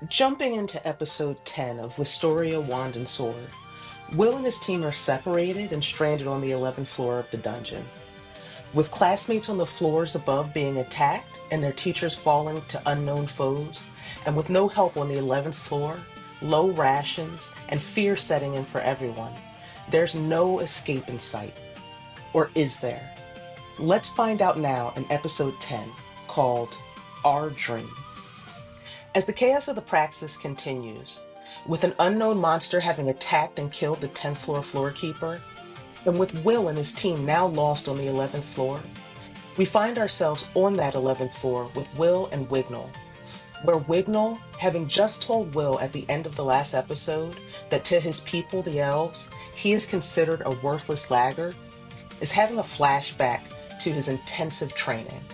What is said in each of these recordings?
Jumping into episode 10 of Wistoria, Wand and Sword, Will and his team are separated and stranded on the 11th floor of the dungeon. With classmates on the floors above being attacked and their teachers falling to unknown foes, and with no help on the 11th floor, low rations, and fear setting in for everyone, there's no escape in sight. Or is there? Let's find out now in episode 10, called Our Dream. As the chaos of the praxis continues, with an unknown monster having attacked and killed the 10th floor floorkeeper, and with Will and his team now lost on the 11th floor, we find ourselves on that 11th floor with Will and Wignall, where Wignall, having just told Will at the end of the last episode that to his people, the elves, he is considered a worthless laggard, is having a flashback to his intensive training.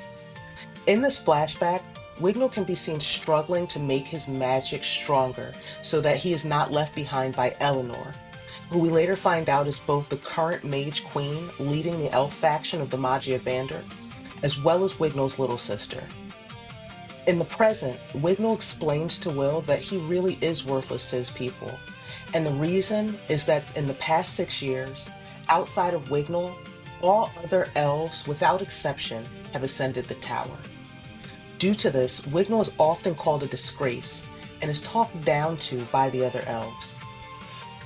In this flashback, Wignall can be seen struggling to make his magic stronger so that he is not left behind by Eleanor, who we later find out is both the current Mage Queen leading the elf faction of the Magia Vander, as well as Wignall's little sister. In the present, Wignall explains to Will that he really is worthless to his people, and the reason is that in the past 6 years, outside of Wignall, all other elves, without exception, have ascended the tower. Due to this, Wignall is often called a disgrace and is talked down to by the other elves.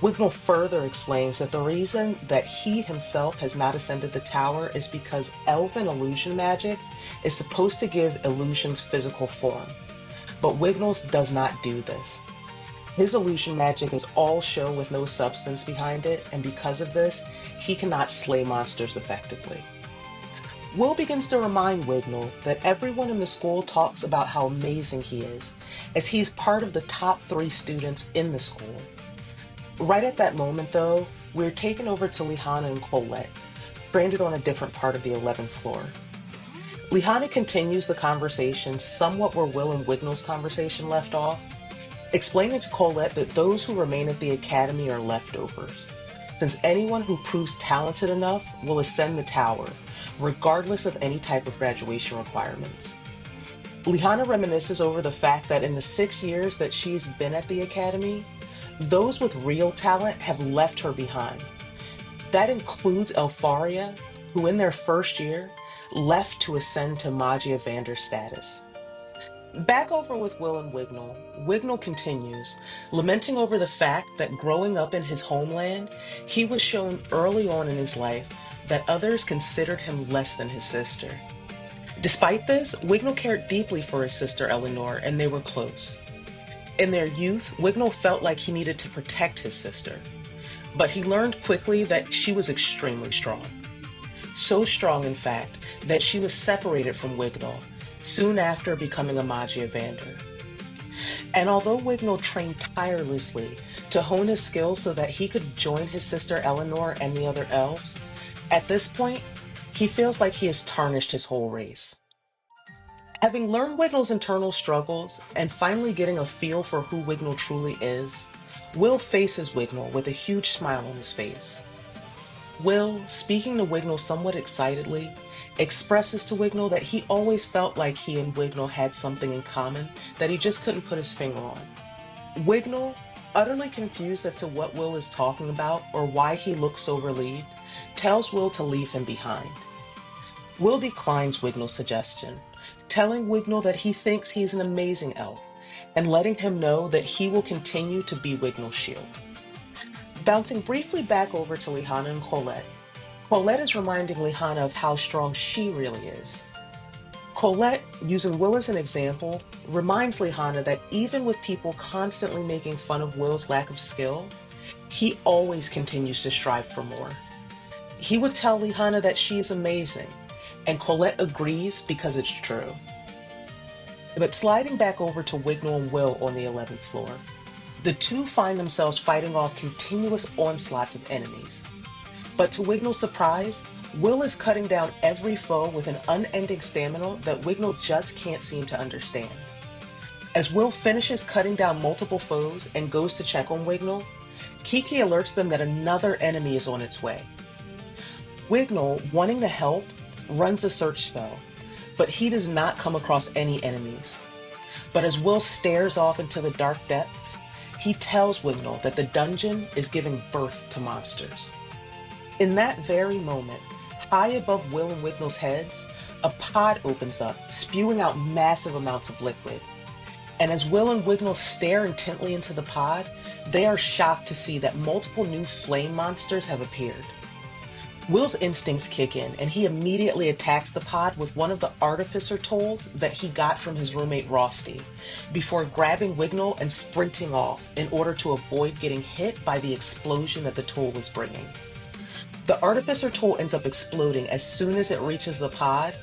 Wignall further explains that the reason that he himself has not ascended the tower is because elven illusion magic is supposed to give illusions physical form, but Wignall's does not do this. His illusion magic is all show with no substance behind it, and because of this, he cannot slay monsters effectively. Will begins to remind Wignall that everyone in the school talks about how amazing he is, as he's part of the top 3 students in the school. Right at that moment, though, we're taken over to Lihana and Colette, stranded on a different part of the 11th floor. Lihana continues the conversation somewhat where Will and Wignall's conversation left off, explaining to Colette that those who remain at the academy are leftovers, since anyone who proves talented enough will ascend the tower, regardless of any type of graduation requirements. Lihana reminisces over the fact that in the 6 years that she's been at the academy, those with real talent have left her behind. That includes Elfaria, who in their first year left to ascend to Magia Vander status. Back over with Will and Wignall, Wignall continues, lamenting over the fact that growing up in his homeland, he was shown early on in his life that others considered him less than his sister. Despite this, Wignall cared deeply for his sister Eleanor, and they were close. In their youth, Wignall felt like he needed to protect his sister, but he learned quickly that she was extremely strong. So strong, in fact, that she was separated from Wignall soon after becoming a Magia Vander. And although Wignall trained tirelessly to hone his skills so that he could join his sister Eleanor and the other elves, at this point, he feels like he has tarnished his whole race. Having learned Wignall's internal struggles and finally getting a feel for who Wignall truly is, Will faces Wignall with a huge smile on his face. Will, speaking to Wignall somewhat excitedly, expresses to Wignall that he always felt like he and Wignall had something in common that he just couldn't put his finger on. Wignall, utterly confused as to what Will is talking about or why he looks so relieved, tells Will to leave him behind. Will declines Wignall's suggestion, telling Wignall that he thinks he's an amazing elf and letting him know that he will continue to be Wignall's shield. Bouncing briefly back over to Lihana and Colette, Colette is reminding Lihana of how strong she really is. Colette, using Will as an example, reminds Lihana that even with people constantly making fun of Will's lack of skill, he always continues to strive for more. He would tell Lihana that she is amazing, and Colette agrees because it's true. But sliding back over to Wignall and Will on the 11th floor, the two find themselves fighting off continuous onslaughts of enemies. But to Wignall's surprise, Will is cutting down every foe with an unending stamina that Wignall just can't seem to understand. As Will finishes cutting down multiple foes and goes to check on Wignall, Kiki alerts them that another enemy is on its way. Wignall, wanting to help, runs a search spell, but he does not come across any enemies. But as Will stares off into the dark depths, he tells Wignall that the dungeon is giving birth to monsters. In that very moment, high above Will and Wignall's heads, a pod opens up, spewing out massive amounts of liquid. And as Will and Wignall stare intently into the pod, they are shocked to see that multiple new flame monsters have appeared. Will's instincts kick in, and he immediately attacks the pod with one of the artificer tools that he got from his roommate Rosti, before grabbing Wignall and sprinting off in order to avoid getting hit by the explosion that the tool was bringing. The artificer tool ends up exploding as soon as it reaches the pod,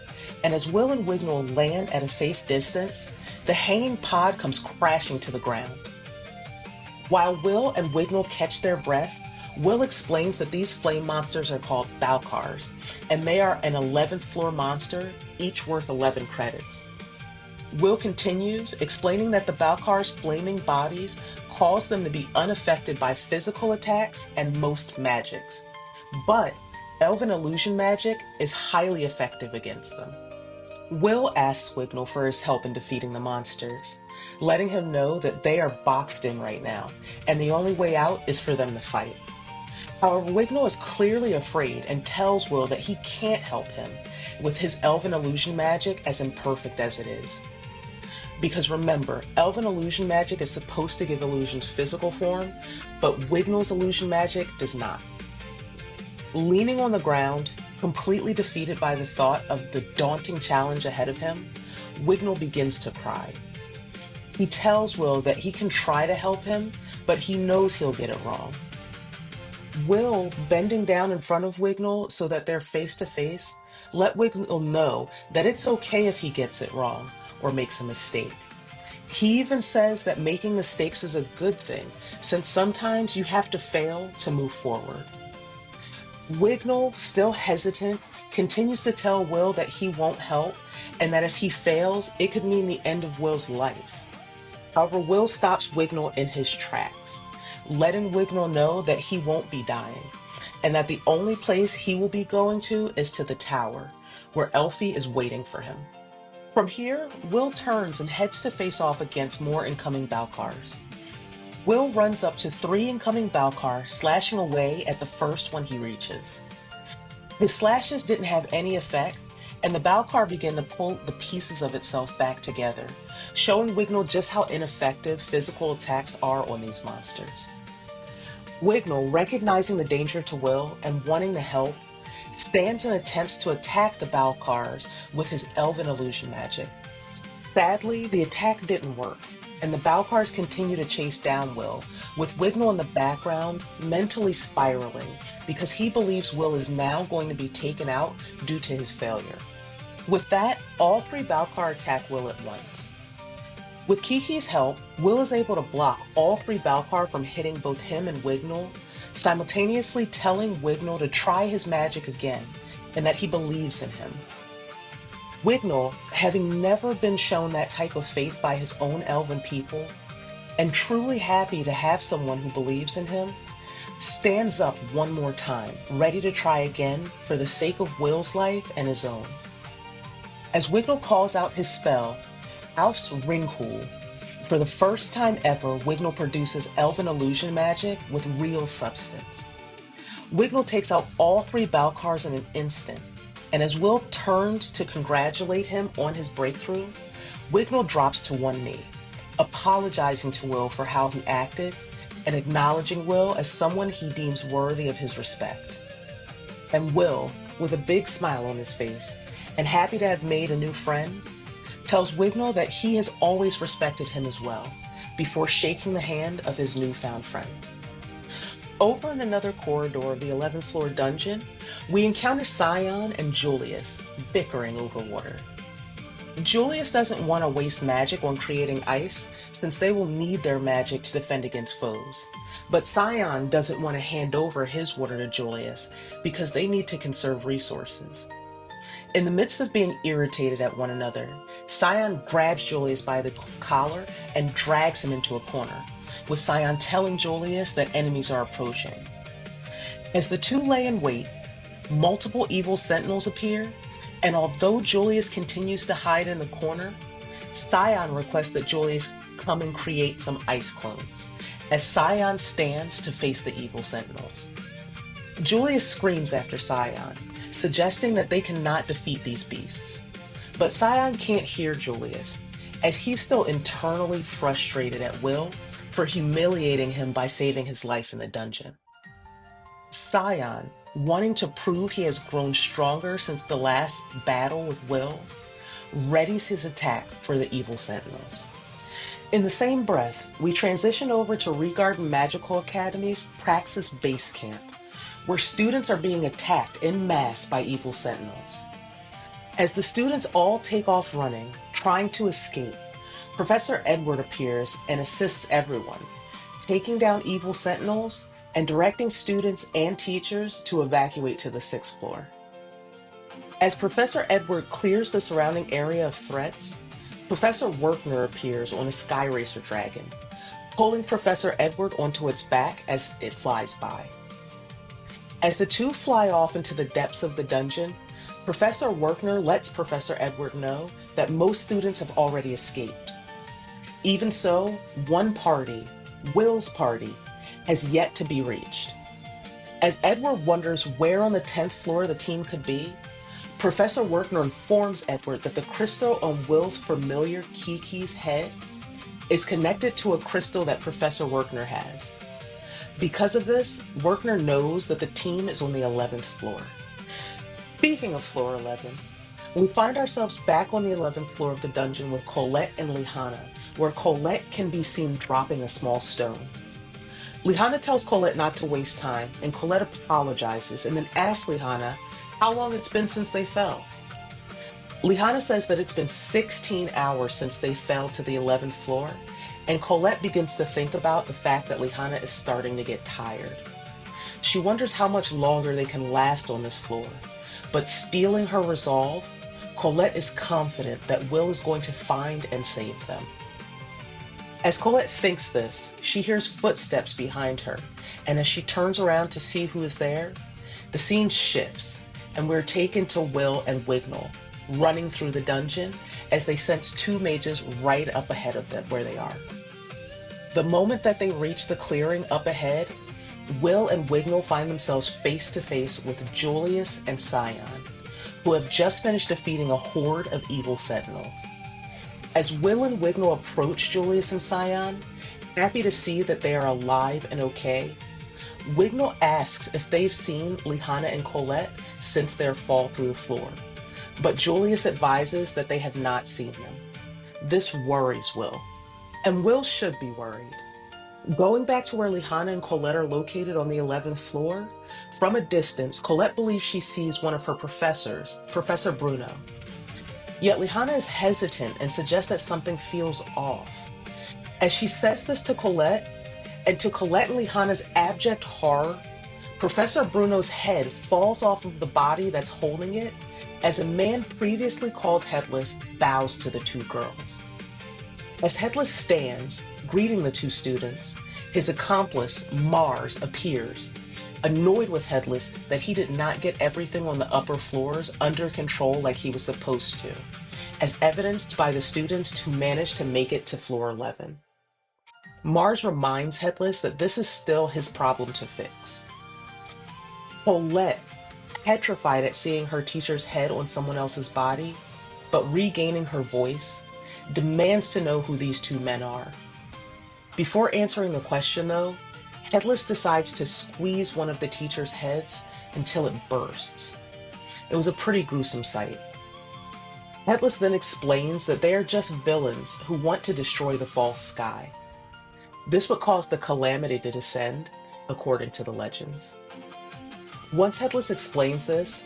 and as Will and Wignall land at a safe distance, the hanging pod comes crashing to the ground. While Will and Wignall catch their breath, Will explains that these flame monsters are called Balcars, and they are an 11th floor monster, each worth 11 credits. Will continues, explaining that the Balcars' flaming bodies cause them to be unaffected by physical attacks and most magics, but elven illusion magic is highly effective against them. Will asks Wignall for his help in defeating the monsters, letting him know that they are boxed in right now, and the only way out is for them to fight. However, Wignall is clearly afraid and tells Will that he can't help him with his elven illusion magic, as imperfect as it is. Because remember, elven illusion magic is supposed to give illusions physical form, but Wignall's illusion magic does not. Leaning on the ground, completely defeated by the thought of the daunting challenge ahead of him, Wignall begins to cry. He tells Will that he can try to help him, but he knows he'll get it wrong. Will, bending down in front of Wignall so that they're face to face, let Wignall know that it's okay if he gets it wrong or makes a mistake. He even says that making mistakes is a good thing, since sometimes you have to fail to move forward. Wignall, still hesitant, continues to tell Will that he won't help, and that if he fails, it could mean the end of Will's life. However, Will stops Wignall in his tracks, letting Wignall know that he won't be dying, and that the only place he will be going to is to the tower, where Elfie is waiting for him. From here, Will turns and heads to face off against more incoming Balcars. Will runs up to 3 incoming Balcar, slashing away at the first one he reaches. His slashes didn't have any effect, and the Balcar began to pull the pieces of itself back together, showing Wignall just how ineffective physical attacks are on these monsters. Wignall, recognizing the danger to Will and wanting to help, stands and attempts to attack the Balcars with his elven illusion magic. Sadly, the attack didn't work, and the Balcars continue to chase down Will, with Wignall in the background mentally spiraling because he believes Will is now going to be taken out due to his failure. With that, all 3 Balcar attack Will at once. With Kiki's help, Will is able to block all 3 Balcar from hitting both him and Wignall, simultaneously telling Wignall to try his magic again and that he believes in him. Wignall, having never been shown that type of faith by his own elven people, and truly happy to have someone who believes in him, stands up one more time, ready to try again for the sake of Will's life and his own. As Wignall calls out his spell, Alf's Ringhool, for the first time ever, Wignall produces elven illusion magic with real substance. Wignall takes out all 3 Balcars in an instant, and as Will turns to congratulate him on his breakthrough, Wignall drops to one knee, apologizing to Will for how he acted and acknowledging Will as someone he deems worthy of his respect. And Will, with a big smile on his face and happy to have made a new friend, tells Wignall that he has always respected him as well, before shaking the hand of his newfound friend. Over in another corridor of the 11th floor dungeon, we encounter Scion and Julius bickering over water. Julius doesn't want to waste magic on creating ice, since they will need their magic to defend against foes. But Scion doesn't want to hand over his water to Julius, because they need to conserve resources. In the midst of being irritated at one another, Scion grabs Julius by the collar and drags him into a corner, with Scion telling Julius that enemies are approaching. As the two lay in wait, multiple evil sentinels appear, and although Julius continues to hide in the corner, Scion requests that Julius come and create some ice clones, as Scion stands to face the evil sentinels. Julius screams after Scion, suggesting that they cannot defeat these beasts. But Scion can't hear Julius, as he's still internally frustrated at Will for humiliating him by saving his life in the dungeon. Scion, wanting to prove he has grown stronger since the last battle with Will, readies his attack for the evil sentinels. In the same breath, we transition over to Regarden Magical Academy's Praxis Base Camp, where students are being attacked en masse by evil sentinels. As the students all take off running, trying to escape, Professor Edward appears and assists everyone, taking down evil sentinels and directing students and teachers to evacuate to the 6th floor. As Professor Edward clears the surrounding area of threats, Professor Werkner appears on a Sky Racer dragon, pulling Professor Edward onto its back as it flies by. As the two fly off into the depths of the dungeon, Professor Werkner lets Professor Edward know that most students have already escaped. Even so, one party, Will's party, has yet to be reached. As Edward wonders where on the 10th floor the team could be, Professor Werkner informs Edward that the crystal on Will's familiar Kiki's head is connected to a crystal that Professor Werkner has. Because of this, Werkner knows that the team is on the 11th floor. Speaking of floor 11, we find ourselves back on the 11th floor of the dungeon with Colette and Lihana, where Colette can be seen dropping a small stone. Lihana tells Colette not to waste time, and Colette apologizes and then asks Lihana how long it's been since they fell. Lihana says that it's been 16 hours since they fell to the 11th floor, and Colette begins to think about the fact that Lihana is starting to get tired. She wonders how much longer they can last on this floor, but stealing her resolve, Colette is confident that Will is going to find and save them. As Colette thinks this, she hears footsteps behind her, and as she turns around to see who is there, the scene shifts, and we're taken to Will and Wignall, running through the dungeon as they sense two mages right up ahead of them where they are. The moment that they reach the clearing up ahead, Will and Wignall find themselves face to face with Julius and Scion, who have just finished defeating a horde of evil sentinels. As Will and Wignall approach Julius and Scion, happy to see that they are alive and okay, Wignall asks if they've seen Lihana and Colette since their fall through the floor, but Julius advises that they have not seen them. This worries Will, and Will should be worried. Going back to where Lihana and Colette are located on the 11th floor, from a distance, Colette believes she sees one of her professors, Professor Bruno. Yet Lihana is hesitant and suggests that something feels off. As she says this to Colette, and to Colette and Lihana's abject horror, Professor Bruno's head falls off of the body that's holding it as a man previously called Headless bows to the two girls. As Headless stands, greeting the two students, his accomplice, Mars, appears, annoyed with Headless that he did not get everything on the upper floors under control like he was supposed to, as evidenced by the students who managed to make it to floor 11. Mars reminds Headless that this is still his problem to fix. Colette, petrified at seeing her teacher's head on someone else's body, but regaining her voice, demands to know who these two men are. Before answering the question, though, Headless decides to squeeze one of the teacher's heads until it bursts. It was a pretty gruesome sight. Headless then explains that they are just villains who want to destroy the false sky. This would cause the calamity to descend, according to the legends. Once Headless explains this,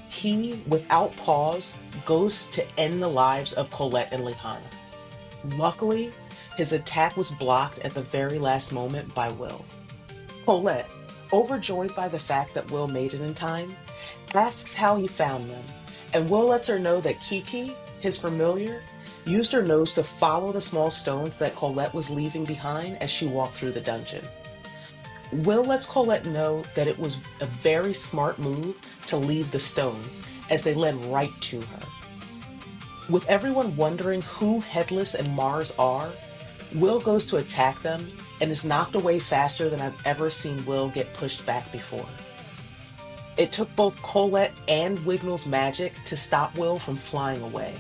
he, without pause, goes to end the lives of Colette and Lihana. Luckily, his attack was blocked at the very last moment by Will. Colette, overjoyed by the fact that Will made it in time, asks how he found them, and Will lets her know that Kiki, his familiar, used her nose to follow the small stones that Colette was leaving behind as she walked through the dungeon. Will lets Colette know that it was a very smart move to leave the stones, as they led right to her. With everyone wondering who Headless and Mars are, Will goes to attack them and is knocked away faster than I've ever seen Will get pushed back before. It took both Colette and Wignall's magic to stop Will from flying away.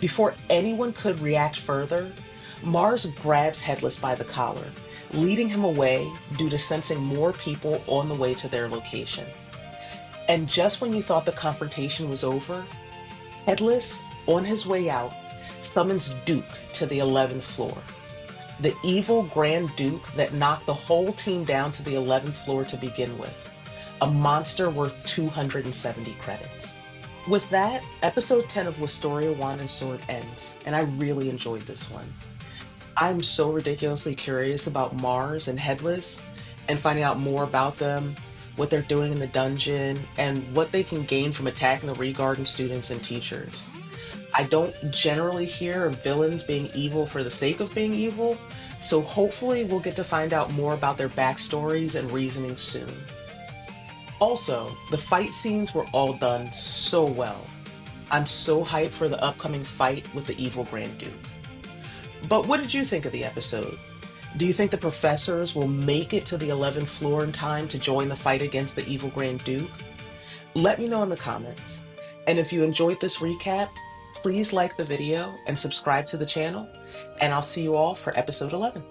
Before anyone could react further, Mars grabs Headless by the collar, leading him away due to sensing more people on the way to their location. And just when you thought the confrontation was over, Headless, on his way out, summons Duke to the 11th floor. The evil Grand Duke that knocked the whole team down to the 11th floor to begin with. A monster worth 270 credits. With that, episode 10 of Wistoria Wand and Sword ends, and I really enjoyed this one. I'm so ridiculously curious about Mars and Headless, and finding out more about them, what they're doing in the dungeon, and what they can gain from attacking the Regarden students and teachers. I don't generally hear of villains being evil for the sake of being evil, so hopefully we'll get to find out more about their backstories and reasoning soon. Also, the fight scenes were all done so well. I'm so hyped for the upcoming fight with the evil Grand Duke. But what did you think of the episode? Do you think the professors will make it to the 11th floor in time to join the fight against the evil Grand Duke? Let me know in the comments. And if you enjoyed this recap, please like the video and subscribe to the channel, and I'll see you all for episode 11.